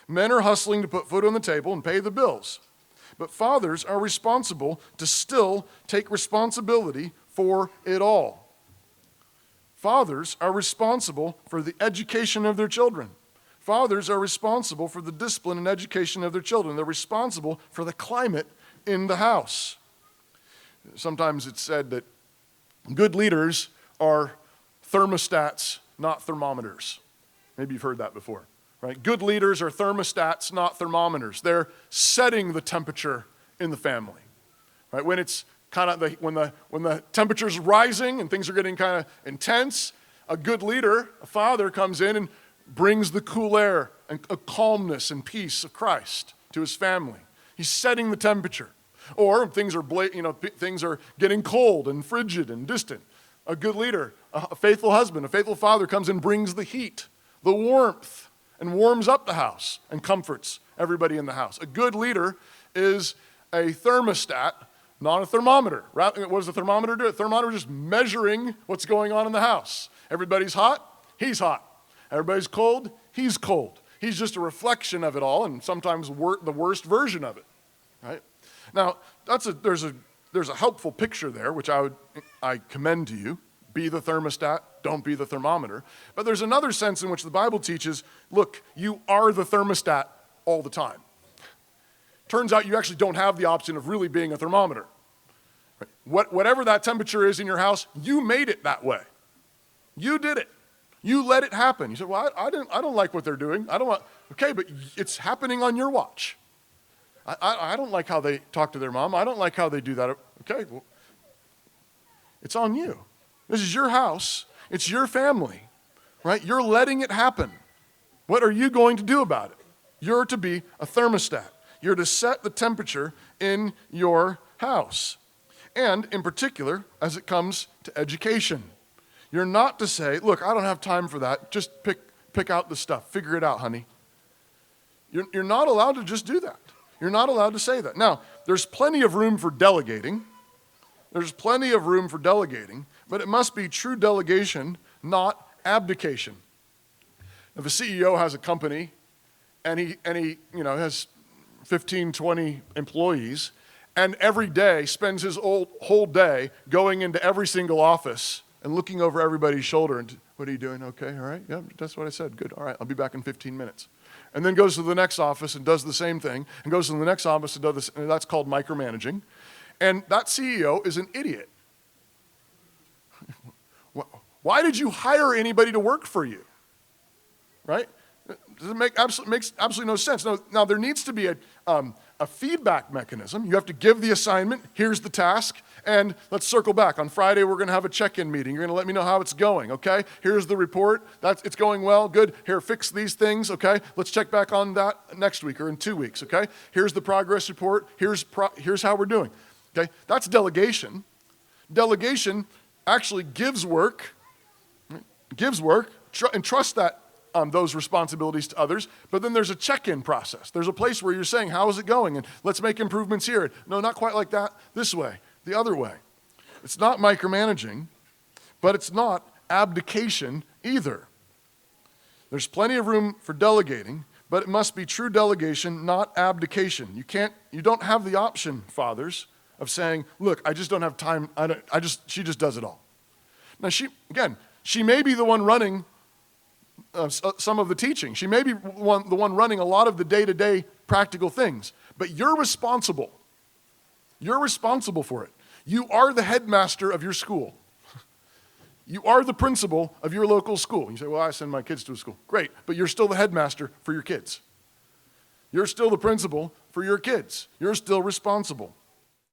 Men are hustling to put food on the table and pay the bills. But fathers are responsible to still take responsibility for it all. Fathers are responsible for the education of their children. Fathers are responsible for the discipline and education of their children. They're responsible for the climate in the house. Sometimes it's said that good leaders are thermostats, not thermometers. Maybe you've heard that before, right? Good leaders are thermostats, not thermometers. They're setting the temperature in the family, right? When it's kind of when the temperature's rising and things are getting kind of intense, a good leader, a father, comes in and brings the cool air and a calmness and peace of Christ to his family. He's setting the temperature. Or things are getting cold and frigid and distant. A good leader, a faithful husband, a faithful father comes and brings the heat, the warmth, and warms up the house and comforts everybody in the house. A good leader is a thermostat, not a thermometer. What does the thermometer do? A thermometer is just measuring what's going on in the house. Everybody's hot, he's hot. Everybody's cold, he's cold. He's just a reflection of it all, and sometimes the worst version of it, right? Now, there's a helpful picture there, which I commend to you. Be the thermostat, don't be the thermometer. But there's another sense in which the Bible teaches, look, you are the thermostat all the time. Turns out you actually don't have the option of really being a thermometer. Right? Whatever that temperature is in your house, you made it that way. You did it. You let it happen. You said, well, I don't like what they're doing. Okay, but it's happening on your watch. I don't like how they talk to their mom. I don't like how they do that. Okay, well, it's on you. This is your house. It's your family, right? You're letting it happen. What are you going to do about it? You're to be a thermostat. You're to set the temperature in your house. And in particular, as it comes to education. You're not to say, look, I don't have time for that. Just pick out the stuff. Figure it out, honey. You're not allowed to just do that. You're not allowed to say that. Now, there's plenty of room for delegating. There's plenty of room for delegating, but it must be true delegation, not abdication. If a CEO has a company and he has 15, 20 employees, and every day spends his whole day going into every single office and looking over everybody's shoulder and, what are you doing? Okay, all right, yeah, that's what I said. Good, all right, I'll be back in 15 minutes. And then goes to the next office and does the same thing, and goes to the next office and does this, and that's called micromanaging. And that CEO is an idiot. Why did you hire anybody to work for you? Right? Makes absolutely no sense. Now there needs to be a feedback mechanism. You have to give the assignment, here's the task, and let's circle back. On Friday, we're going to have a check-in meeting. You're going to let me know how it's going, okay? Here's the report. It's going well, good. Here, fix these things, okay? Let's check back on that next week or in 2 weeks, okay? Here's the progress report. Here's how we're doing, okay? That's delegation. Delegation actually gives work, and trust that those responsibilities to others, but then there's a check-in process. There's a place where you're saying, how is it going? And let's make improvements here. No, not quite like that. This way, the other way. It's not micromanaging, but it's not abdication either. There's plenty of room for delegating, but it must be true delegation, not abdication. You don't have the option, fathers, of saying, look, I just don't have time. She just does it all. Now she may be the one running some of the teaching. She may be the one running a lot of the day-to-day practical things, but you're responsible. You're responsible for it. You are the headmaster of your school. You are the principal of your local school. You say, well, I send my kids to a school. Great, but you're still the headmaster for your kids. You're still the principal for your kids. You're still responsible.